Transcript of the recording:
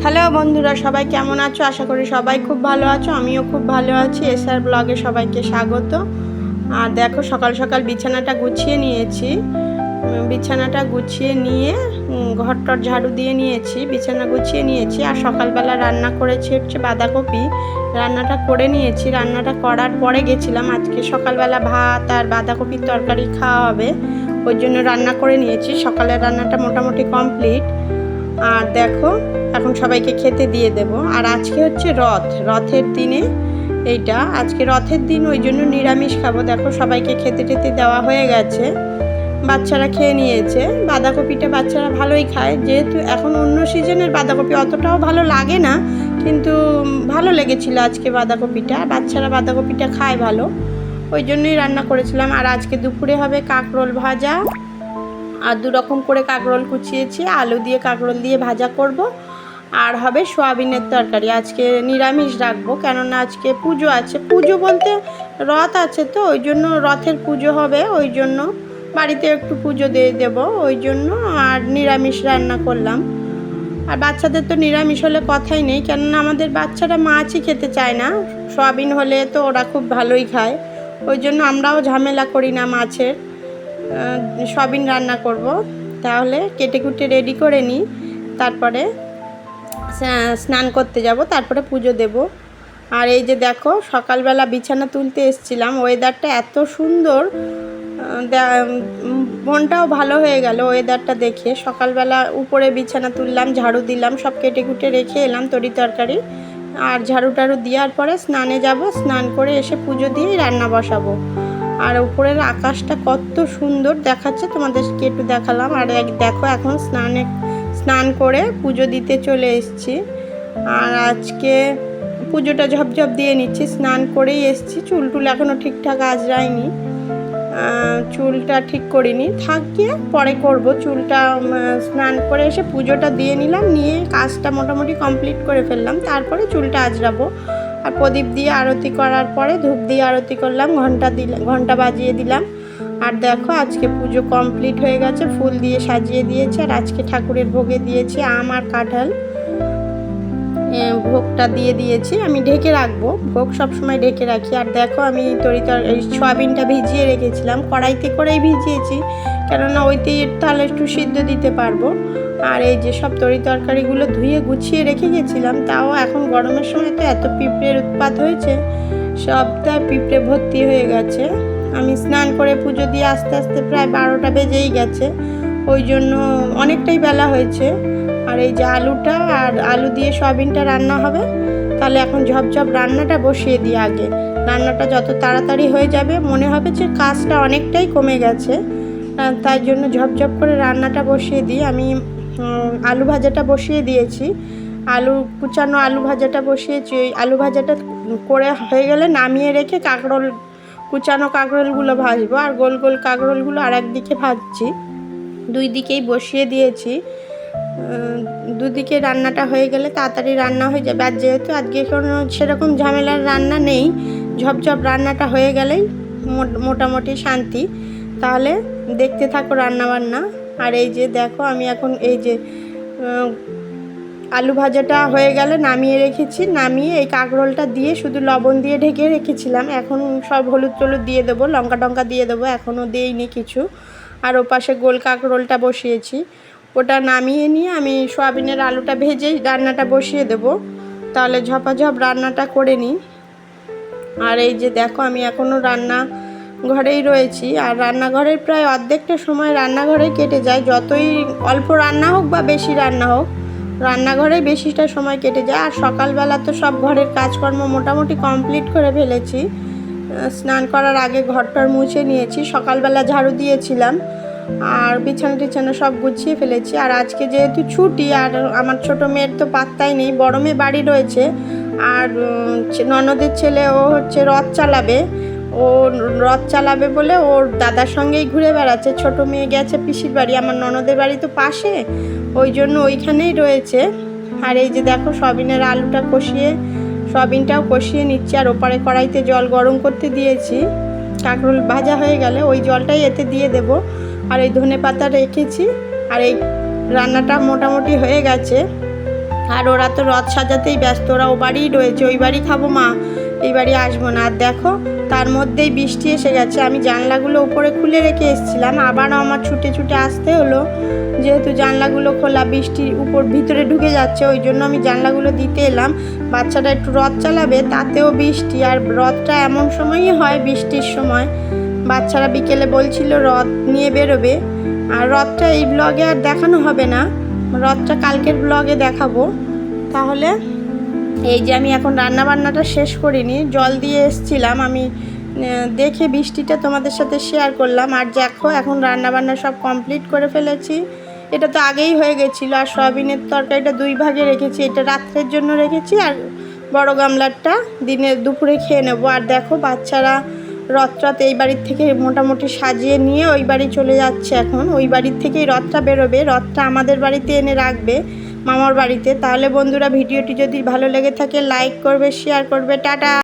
Hello বন্ধুরা, সবাই কেমন আছো? আশা করি সবাই খুব ভালো আছো। আমিও খুব ভালো আছি। এসআর ব্লগে সবাইকে স্বাগত। আর দেখো, সকাল সকাল বিছানাটা গুছিয়ে নিয়েছি। বিছানাটা গুছিয়ে নিয়ে ঘরটর ঝাড়ু দিয়ে নিয়েছি, বিছানা গুছিয়ে নিয়েছি। আর সকালবেলা রান্না করেছি হচ্ছে বাঁধাকপি। রান্নাটা করে নিয়েছি। রান্নাটা করার পরে গেছিলাম, আজকে সকালবেলা ভাত আর বাঁধাকপির তরকারি খাওয়া হবে, ওই জন্য রান্না করে নিয়েছি। সকালের রান্নাটা মোটামুটি কমপ্লিট। আর দেখো, এখন সবাইকে খেতে দিয়ে দেব। আর আজকে হচ্ছে রথের দিনে, এইটা আজকে রথের দিন, ওই জন্য নিরামিষ খাবো। দেখো, সবাইকে খেতে টেতে দেওয়া হয়ে গেছে, বাচ্চারা খেয়ে নিয়েছে। বাঁধাকপিটা বাচ্চারা ভালোই খায়, যেহেতু এখন অন্য সিজনের বাঁধাকপি অতটাও ভালো লাগে না, কিন্তু ভালো লেগেছিল আজকে বাঁধাকপিটা। বাচ্চারা বাঁধাকপিটা খায় ভালো, ওই জন্যই রান্না করেছিলাম। আর আজকে দুপুরে হবে কাঁকরোল ভাজা, আর দু রকম করে কাঁকরোল কুচিয়েছি, আলু দিয়ে কাঁকরোল দিয়ে ভাজা করব। আর হবে সোয়াবিনের তরকারি। আজকে নিরামিষ রাখবো, কেননা আজকে পুজো আছে। পুজো বলতে রথ আছে, তো ওই জন্য রথের পুজো হবে, ওই জন্য বাড়িতে একটু পুজো দিয়ে দেবো, ওই জন্য আর নিরামিষ রান্না করলাম। আর বাচ্চাদের তো নিরামিষ হলে কথাই নেই, কেননা আমাদের বাচ্চারা মাছই খেতে চায় না। সোয়াবিন হলে তো ওরা খুব ভালোই খায়, ওই জন্য আমরাও ঝামেলা করি না মাছের। সোয়াবিন রান্না করব। তাহলে কেটে কুটে রেডি করে নিই, তারপরে স্নান করতে যাব, তারপরে পুজো দেব। আর এই যে দেখো, সকালবেলা বিছানা তুলতে এসেছিলাম, ওয়েদারটা এত সুন্দর, মনটাও ভালো হয়ে গেল ওয়েদারটা দেখে। সকালবেলা উপরে বিছানা তুললাম, ঝাড়ু দিলাম, সব কেটে কুটে রেখে এলাম তরি তরকারি। আর ঝাড়ু টাড়ু দেওয়ার পরে স্নানে যাব, স্নান করে এসে পুজো দিয়েই রান্না বসাবো। আর উপরের আকাশটা কত সুন্দর দেখাচ্ছে, তোমাদেরকে একটু দেখালাম। আর দেখো, এখন স্নান করে পুজো দিতে চলে এসেছি। আর আজকে পুজোটা ঝপঝপ দিয়ে নিচ্ছি, স্নান করেই এসেছি। চুল টুল এখনও ঠিকঠাক আঁচড়াইনি, চুলটা ঠিক করিনি, থাকিয়ে পরে করব চুলটা। স্নান করে এসে পুজোটা দিয়ে নিলাম, নিয়ে কাজটা মোটামুটি কমপ্লিট করে ফেললাম, তারপরে চুলটা আঁচড়াবো। আর প্রদীপ দিয়ে আরতি করার পরে ধূপ দিয়ে আরতি করলাম, ঘন্টা বাজিয়ে দিলাম। আর দেখো, আজকে পুজো কমপ্লিট হয়ে গেছে, ফুল দিয়ে সাজিয়ে দিয়েছে। আর আজকে ঠাকুরের ভোগে দিয়েছি আম আর কাঁঠাল, ভোগটা দিয়ে দিয়েছি। আমি ঢেকে রাখবো, ভোগ সবসময় ঢেকে রাখি। আর দেখো, আমি সোয়াবিনটা ভিজিয়ে রেখেছিলাম, কড়াইতে করেই ভিজিয়েছি, কেননা ওইতেই তাহলে একটু সিদ্ধ দিতে পারবো। আর এই যে সব তরি তরকারিগুলো ধুয়ে গুছিয়ে রেখে গেছিলাম, তাও এখন গরমের সময় তো এত পিঁপড়ের উৎপাত হয়েছে, সবটা পিঁপড়ে ভর্তি হয়ে গেছে। আমি স্নান করে পুজো দিয়ে আস্তে আস্তে প্রায় 12টা বেজেই গেছে, ওই জন্য অনেকটাই বেলা হয়েছে। আর এই যে আলুটা আর আলু দিয়ে সয়াবিনটা রান্না হবে, তাহলে এখন ঝপঝপ রান্নাটা বসিয়ে দিই। আগে রান্নাটা যত তাড়াতাড়ি হয়ে যাবে, মনে হবে যে কাজটা অনেকটাই কমে গেছে, তাই জন্য ঝপঝপ করে রান্নাটা বসিয়ে দিই। আমি আলু ভাজাটা বসিয়ে দিয়েছি, কুচানো আলু ভাজাটা বসিয়েছি। ওই আলু ভাজাটা করে হয়ে গেলে নামিয়ে রেখে কুচানো কাঁকরোলগুলো ভাজবো, আর গোল গোল কাঁকরোলগুলো আর একদিকে ভাজছি। দুই দিকেই বসিয়ে দিয়েছি, দুদিকে রান্নাটা হয়ে গেলে তাড়াতাড়ি রান্না হয়ে যাবে। আর যেহেতু আজকে কোনো সেরকম ঝামেলার রান্না নেই, ঝপঝপ রান্নাটা হয়ে গেলেই মোটামুটি শান্তি। তাহলে দেখতে থাকো রান্নাবান্না। আর এই যে দেখো, আমি এখন এই যে আলু ভাজাটা হয়ে গেলে নামিয়ে রেখেছি, নামিয়ে এই কাঁকরোলটা দিয়ে শুধু লবণ দিয়ে ঢেকে রেখেছিলাম। এখন সব হলুদ টলুদ দিয়ে দেবো, লঙ্কা টঙ্কা দিয়ে দেবো, এখনও দিইনি কিছু। আর ওপাশে গোল কাঁকরোলটা বসিয়েছি, ওটা নামিয়ে নিয়ে আমি সোয়াবিনের আলুটা ভেজে রান্নাটা বসিয়ে দেব, তাহলে ঝপাঝপ রান্নাটা করে নিই। আর এই যে দেখো, আমি এখনও রান্নাঘরেই রয়েছি। আর রান্নাঘরের প্রায় অর্ধেকটা সময় রান্নাঘরেই কেটে যায়, যতই অল্প রান্না হোক বা বেশি রান্না হোক, রান্নাঘরে বেশিটা সময় কেটে যায়। আর সকালবেলা তো সব ঘরের কাজকর্ম মোটামুটি কমপ্লিট করে ফেলেছি, স্নান করার আগে ঘরটার মুছে নিয়েছি, সকালবেলা ঝাড়ু দিয়েছিলাম, আর বিছানা টিছানা সব গুছিয়ে ফেলেছি। আর আজকে যেহেতু ছুটি, আর আমার ছোট মেয়ের তো পাত্তাই নেই, বড় মেয়ে বাড়ি রয়েছে। আর ননদের ছেলে, ও হচ্ছে রথ চালাবে বলে ওর দাদার সঙ্গেই ঘুরে বেড়াচ্ছে। ছোট মেয়ে গেছে পিসির বাড়ি, আমার ননদের বাড়ি তো পাশে, ওই জন্য ওইখানেই রয়েছে। আর এই যে দেখো, সয়াবিনটাও কষিয়ে নিচ্ছি। আর ওপারে কড়াইতে জল গরম করতে দিয়েছি, কাঁকরোল ভাজা হয়ে গেলে ওই জলটাই এতে দিয়ে দেব। আর এই ধনে পাতা রেখেছি। আর এই রান্নাটা মোটামুটি হয়ে গেছে। আর ওরা তো রথ সাজাতেই ব্যস্ত, ওরা ও বাড়িই রয়েছে, ওই বাড়ি খাবো মা, এই বাড়ি আসবো না। আর দেখো তার মধ্যেই বৃষ্টি এসে গেছে। আমি জানলাগুলো উপরে খুলে রেখে এসেছিলাম, আবারও আমার ছুটে ছুটে আসতে হলো, যেহেতু জানলাগুলো খোলা, বৃষ্টির উপর ভিতরে ঢুকে যাচ্ছে, ওই জন্য আমি জানলাগুলো দিতে এলাম। বাচ্চাটা একটু রথ চালাবে, তাতেও বৃষ্টি, আর রথটা এমন সময়ই হয় বৃষ্টির সময়। বাচ্চারা বিকেলে বলছিল রথ নিয়ে বেরোবে, আর রথটা এই ব্লগে আর দেখানো হবে না, রথটা কালকের ব্লগে দেখাবো। তাহলে এই যে আমি এখন রান্নাবান্নাটা শেষ করিনি, জল দিয়ে এসছিলাম, আমি দেখে বৃষ্টিটা তোমাদের সাথে শেয়ার করলাম। আর দেখো এখন রান্নাবান্না সব কমপ্লিট করে ফেলেছি। এটা তো আগেই হয়ে গেছিলো। আর সয়াবিনের তরকারিটা 2 ভাগে রেখেছি, এটা রাত্রের জন্য রেখেছি, আর বড় গামলারটা দুপুরে খেয়ে নেবো। আর দেখো বাচ্চারা রথটা এই বাড়ির থেকে মোটামুটি সাজিয়ে নিয়ে ওই বাড়ি চলে যাচ্ছে। এখন ওই বাড়ির থেকেই রথটা বেরোবে, রথটা আমাদের বাড়িতে এনে রাখবে, মামার বাড়িতে। তাহলে বন্ধুরা ভিডিওটি যদি ভালো লেগে থাকে লাইক করবে, শেয়ার করবে, টাটা।